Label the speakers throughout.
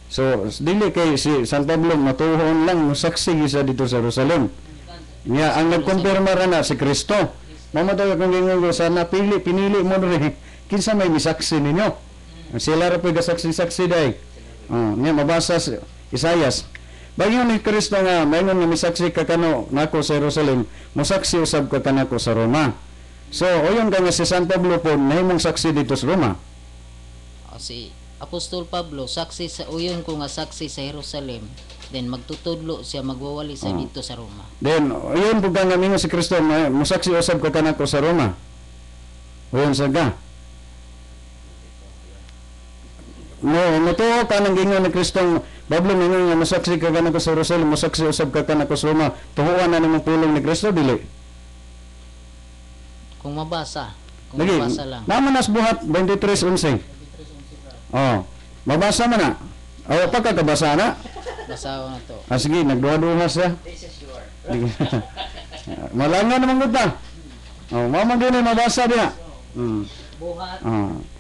Speaker 1: So dili kay si San Pablo matuhon lang saksi sa dito sa Jerusalem. Nya ang nagkumpirma ra na si Kristo. Mamatay kung gingon ko sa napili pinili mo rin. Kinsa may misaksi ninyo? Sila ra pud saksi-saksi dai. Nya mabasa sa Isaias. Bayon ni Kristo nga mayngon nga misaksi ka kano nako sa Jerusalem, mosaksi usab ka kanako sa Roma. So oyon ka nga si San Pablo po nahimong saksi dito sa Roma.
Speaker 2: Si Apostol Pablo saksi sa uyon ko nga saksi sa Jerusalem, then magtutudlo siya magwawali sa dito sa Roma.
Speaker 1: Then oyon po ka nga mingon si Kristo mosaksi usab ka kanako sa Roma. Oyon sa ga. No tuo ka nang gingon ni Kristo Pablo mingon nga mosaksi ka kanako sa Jerusalem, mosaksi usab ka kanako sa Roma. Tuhuan na nimong pulong ni Kristo dili.
Speaker 2: Kung mabasa
Speaker 1: Lagi,
Speaker 2: lang.
Speaker 1: naman nas buhat 23:11. Oh, mabasa man na. O pagkakabasa na.
Speaker 2: Basaw na to.
Speaker 1: Sige, nagduha-duha siya. Malangan naman kita. Oh, mama din mabasa dia.
Speaker 2: Buhat.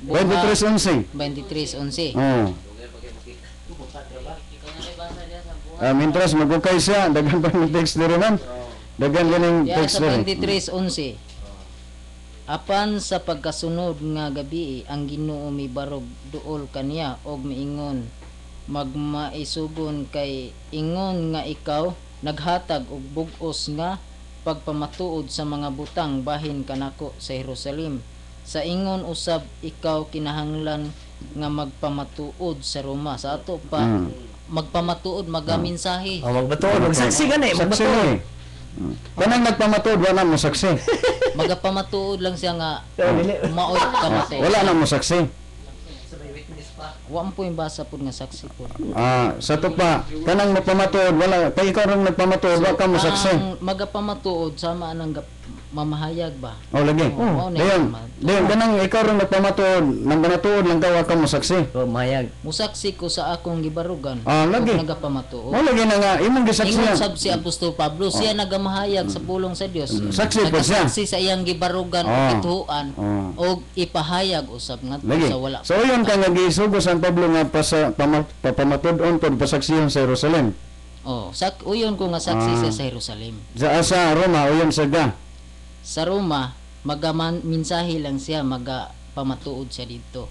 Speaker 1: 23:11.
Speaker 2: 23:11.
Speaker 1: Oh. Mintras magukay siya, daghan pa ng text diri man. Daghan ganing
Speaker 2: Yan
Speaker 1: text
Speaker 2: sa
Speaker 1: diri.
Speaker 2: 23:11. Apan sa pagkasunod nga gabi ang Ginoo mibarog duol kaniya og miingon magmaisugon kay ingon nga ikaw naghatag og bug-os nga pagpamatuod sa mga butang bahin kanako sa Jerusalem. Sa ingon usab ikaw kinahanglan nga magpamatuod sa Roma. Sa ato pa magpamatuod magaminsahe.
Speaker 3: Magbatuod, magsaksi gani, magbatuod.
Speaker 1: Kanang nagpamatuod wala mo saksi.
Speaker 2: Magapamatuod lang siya nga maoy kamato.
Speaker 1: Wala na mo saksi.
Speaker 2: Wa mo po yung basa po nga saksi po.
Speaker 1: Sa to pa kanang magpamatuod wala kay ikaw ring nagpamatuod wa ka mo saksi.
Speaker 2: Ang magapamatuod sama nang mamahayag ba?
Speaker 1: Oh lagi. Diyon kanang ikaw ring nagpamatuod, nang banatuod lang ka wa ka mo saksi.
Speaker 3: Mayag.
Speaker 2: Musaksi ko sa akong gibarugan.
Speaker 1: Lagi.
Speaker 2: Ug nagapamatuod.
Speaker 1: Oh lagi na nga imong
Speaker 2: Ingon
Speaker 1: gisaksihan.
Speaker 2: sab si Apostol Pablo, siya nagamahayag sa pulong sa Dios.
Speaker 1: Saksi po siya.
Speaker 2: Nagasaksi sa iyang gibarugan ug ituan og ipahayag usab ngadto
Speaker 1: Lagi.
Speaker 2: sa wala.
Speaker 1: So yun ka nga gisugo San Pablo nga papamatud-on pod pasaksihan sa Jerusalem.
Speaker 2: Uyon ko nga saksi siya sa Jerusalem.
Speaker 1: Sa Roma uyon sa ga.
Speaker 2: Sa Roma, minsahe lang siya, magapamatuod siya dito.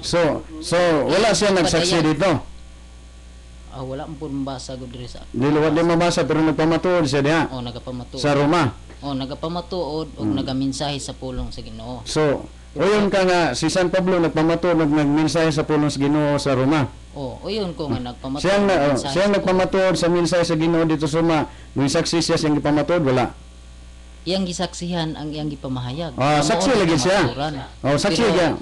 Speaker 1: So wala siya nagsaksi dito.
Speaker 2: Wala mo po mabasa ko diri sa.
Speaker 1: Diluwad din mabasa pero nagpamatuod siya diha.
Speaker 2: Nagapamatuod.
Speaker 1: Sa Roma.
Speaker 2: Nagapamatuod og nagaminsahe sa pulong sa Ginoo.
Speaker 1: So uyon ka nga si San Pablo nagpamatuod ug nagmensahe sa pulong sa Ginoo sa Roma.
Speaker 2: Uyon ko nga nagpamatuod.
Speaker 1: Siyang nagpamatuod sa mensahe sa Ginoo dito sa Roma. May saksi siya siyang gipamatuod wala.
Speaker 2: Iyang gisaksihan ang iyang gipamahayag.
Speaker 1: Saksi lagi siya. Saksi siya.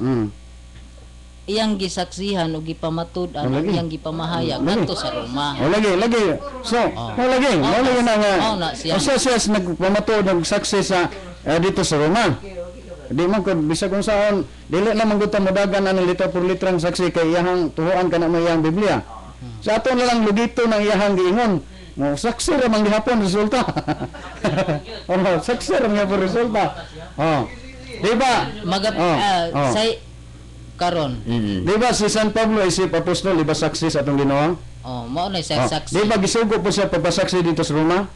Speaker 2: Iyang gisaksihan o gipamatud ang iyang gipamahayag ngadto sa Roma.
Speaker 1: Lagi. So, lagi na nga. Siya nagpamatuod ng saksi sa dito sa Roma. Di man ko bisag kung saan dili na man gud ta modagan ang litra por litrang saksi kay iyang tuhuan kana may iyang Biblia. Sa ato na lang lugito ng iyang giingon. Mo saksi ra man gihapon resulta. Saksi ra man gihapon resulta. Di ba?
Speaker 2: Say karon.
Speaker 1: Di ba si San Pablo isip apostol, di ba saksi sa atong Ginoo?
Speaker 2: Mao na siya saksi.
Speaker 1: Di ba gisugo po siya pagpasaksi dito sa Roma?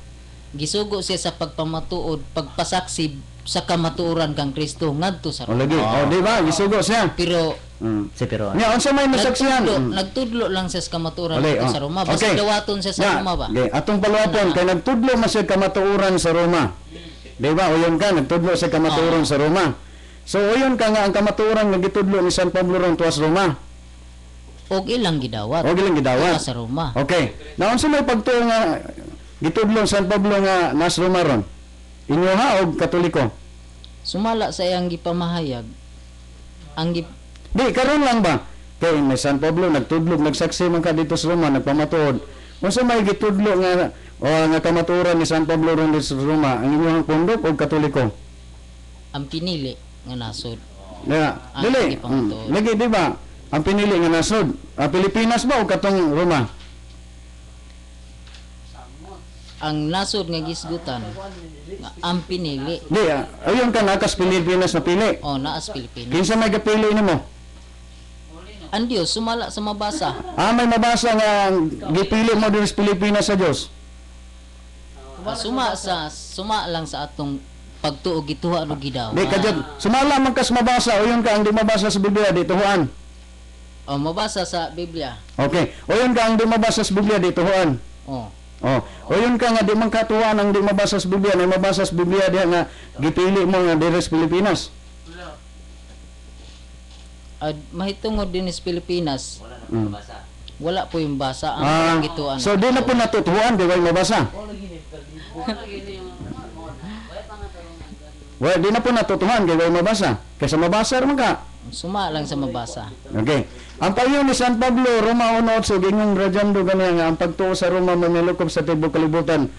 Speaker 2: Gisugo siya sa pagpamatuod, pagpasaksi sa kamatuoran kang Kristo ngadto sa Roma.
Speaker 1: Di ba? Gisugo siya.
Speaker 2: Pero
Speaker 1: Nya unsa may nasaksihan?
Speaker 2: Nagtudlo lang siya sa kamatuoran dito sa Roma. Basta dawaton siya sa Roma ba?
Speaker 1: Atong paluaton kay nagtudlo man siya kamatuoran sa Roma. Di ba? Uyon ka nagtudlo siya kamatuoran sa Roma. So uyon ka nga ang kamatuoran nga gitudlo ni San Pablo ron tuwas Roma.
Speaker 2: Og ilang gidawat. Sa Roma.
Speaker 1: Okay. Na unsa may pagtuo nga gitudlo San Pablo nga nas Roma ron? Inyo ha og Katoliko?
Speaker 2: Sumala sa iyang gipamahayag ang
Speaker 1: Di karon lang ba? Kay ni San Pablo nagtudlog nagsaksi man ka dito sa Roma nagpamatuod. Unsa may gitudlo nga nga kamatuoran ni San Pablo ron sa Roma ang inyong pundok og Katoliko?
Speaker 2: Ang pinili nga nasod.
Speaker 1: Dili. Lagi di ba? Ang pinili nga nasod. Pilipinas ba o katong Roma?
Speaker 2: Ang nasod nga gisgutan ang pinili.
Speaker 1: Di, ayon ka nakas Pilipinas na pili.
Speaker 2: Naas Pilipinas.
Speaker 1: Kinsa may gapili nimo?
Speaker 2: ang Dios sumala sa mabasa.
Speaker 1: May mabasa nga gipili mo diri sa Pilipinas sa Dios.
Speaker 2: Suma lang sa atong pagtuo gituha no gidaw.
Speaker 1: Di kadyo sumala man kas mabasa o yun ka ang di mabasa sa Biblia di tuhuan.
Speaker 2: O mabasa sa Biblia.
Speaker 1: Okay. O yun ka ang di mabasa sa Biblia di tuhuan.
Speaker 2: Oh.
Speaker 1: O yun ka nga di man katuhan ang di mabasa sa Biblia, na mabasa sa Biblia diha nga gipili mo nga diri sa Pilipinas.
Speaker 2: Mahitungod din sa Pilipinas. Wala po yung basa
Speaker 1: Ah,
Speaker 2: ang gituan.
Speaker 1: so di na po natutuhan di way mabasa. Well, di na po natutuhan di way mabasa. Kaysa mabasa man ka.
Speaker 2: Suma lang sa mabasa.
Speaker 1: Okay. Ang payo ni San Pablo, Roma 1:8, gingong radyando ganiya nga ang pagtuo sa Roma mamilukop sa tibok kalibutan.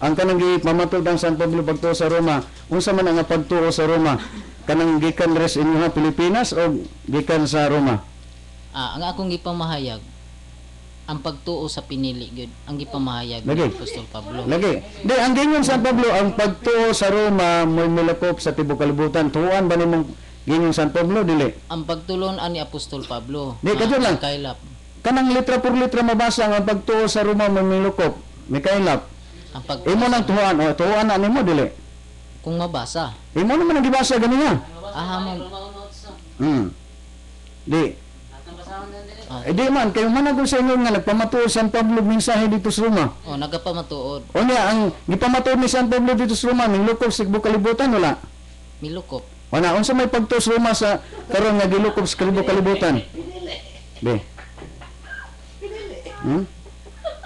Speaker 1: Ang kanang gipamatod ang San Pablo pagtuo sa Roma, unsa man ang pagtuo sa Roma? Kanang gikan res inyo nga Pilipinas o gikan sa Roma?
Speaker 2: Ang akong gipamahayag, ang pagtuo sa pinili gud, ang gipamahayag ni
Speaker 1: Lagi.
Speaker 2: Apostol Pablo.
Speaker 1: Lagi. Di, ang gingon San Pablo, ang pagtuo sa Roma may milukop sa tibok kalibutan. Tuan ba nimong gingon San Pablo dili?
Speaker 2: Ang pagtulon ani Apostol Pablo.
Speaker 1: Di, kadyo lang.
Speaker 2: Kailap.
Speaker 1: Kanang litra por litra mabasa ang pagtuo sa Roma may milukop. Mikailap.
Speaker 2: Ang pag
Speaker 1: Imo nang tuhan, o tuhan na nimo dili.
Speaker 2: kung mabasa.
Speaker 1: Imo naman ang gibasa ganiya.
Speaker 2: Mo
Speaker 1: Di. Di man kayo man ako sa inyo nga nagpamatuo San Pablo mensahe dito sa Roma.
Speaker 2: nagapamatuod,
Speaker 1: O niya ang gipamatuo ni San Pablo dito sa Roma ning lukop sa tibok kalibutan wala.
Speaker 2: milukop.
Speaker 1: Wala unsa may pagtuo sa Roma sa karon nga gilukop sa tibok kalibutan. Di.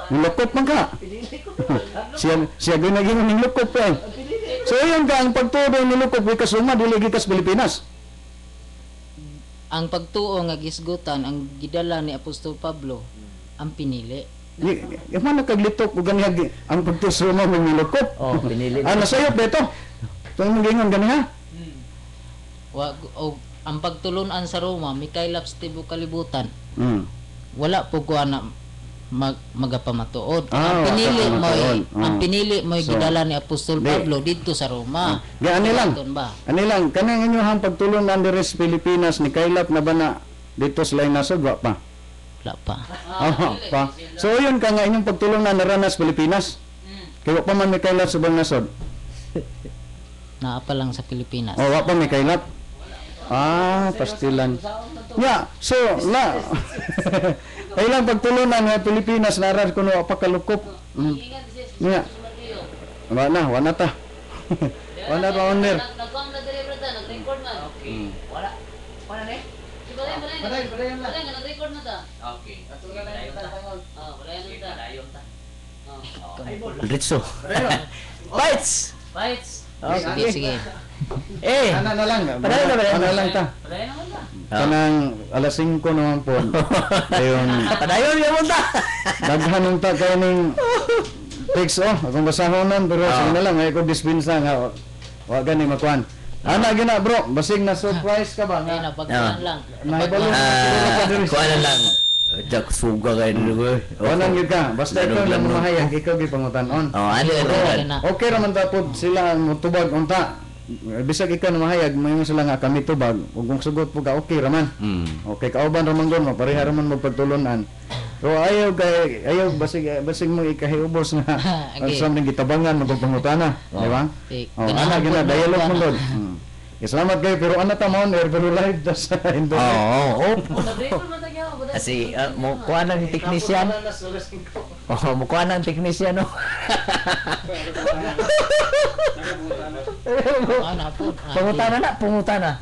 Speaker 1: Nilukop man ka. siya ginaging ning lukop pa. So yun ka ang pagtuo ni lukop gikas Roma dili gikas Pilipinas.
Speaker 2: Ang pagtuo nga gisgutan ang gidala ni Apostol Pablo ang pinili.
Speaker 1: Yung man nakaglitok ug ganiha ang pagtuo sa Roma may nilukop.
Speaker 3: Oh, pinili.
Speaker 1: Nasayop dito. Tung gingon ganiha.
Speaker 2: Ang pagtulunan sa Roma mikaylap sa tibok kalibutan. Wala po ko na magapamatuod. Ang pinili mo
Speaker 1: So,
Speaker 2: gidala ni Apostol Pablo dito sa Roma.
Speaker 1: Ani lang.
Speaker 2: Ba?
Speaker 1: Ani lang kanang inyohang pagtulunan diri sa Pilipinas ni kaylap na ba na dito sa lain nasod wa pa.
Speaker 2: Wala pa.
Speaker 1: Pa. So yun ka nga inyong pagtulunan naranas Pilipinas. Kaya wa pa man may kaylap sa bang nasod.
Speaker 2: Naa pa lang sa Pilipinas.
Speaker 1: Wa pa may kaylap. Pastilan. So la. Ay lang pagtulunan nga Pilipinas naras kuno wa pa kalukop. Nya. Wa na ta. Wa na pa owner.
Speaker 4: Nagkuang na diri brada, nag-record man. Okay. Wala. Wala ni? Balay nga nag-record na ta. Okay. Balay ta.
Speaker 3: Ritso. Fights.
Speaker 4: Fights.
Speaker 2: Sige, sige.
Speaker 1: Ana na lang. Ana lang ta.
Speaker 4: Balay naman ta.
Speaker 1: Kanang alas 5 naman po. Ayun.
Speaker 3: Padayon ya munta.
Speaker 1: Daghan ta kay ning fix akong basahonan pero sige na lang ay ko dispensa nga wa gani makuan. Ana gina bro, basig na surprise ka ba
Speaker 2: Ay,
Speaker 1: nga?
Speaker 2: napagkuhan lang.
Speaker 1: Nahibalo na siguro ka diri.
Speaker 3: Kuha na lang. Jak suga kayo dito.
Speaker 1: Walang gyud ka, basta ikaw lang mahayag, ikaw gyud pangutan-on.
Speaker 3: Ano yan?
Speaker 1: Okay ra man tapod sila motubag unta. Bisag ikaw na mahayag, may sila nga kami tubag. Ug kung sugot po ka okay ra man. Okay kauban ra man gon, mapareha ra man magpagtulunan. So ayaw basig mo ikahiubos nga
Speaker 2: Okay.
Speaker 1: sa mga gitabangan magpangutana, di ba?
Speaker 2: Okay.
Speaker 1: Ana gina dialogue mo don. Salamat kayo pero ana ta mo pero live ta sa internet.
Speaker 4: Nag-record man ta gyud ako.
Speaker 3: Kasi mo kuha ng technician. Mo kuha ng technician no.
Speaker 2: Ano po?
Speaker 3: Pungutana na.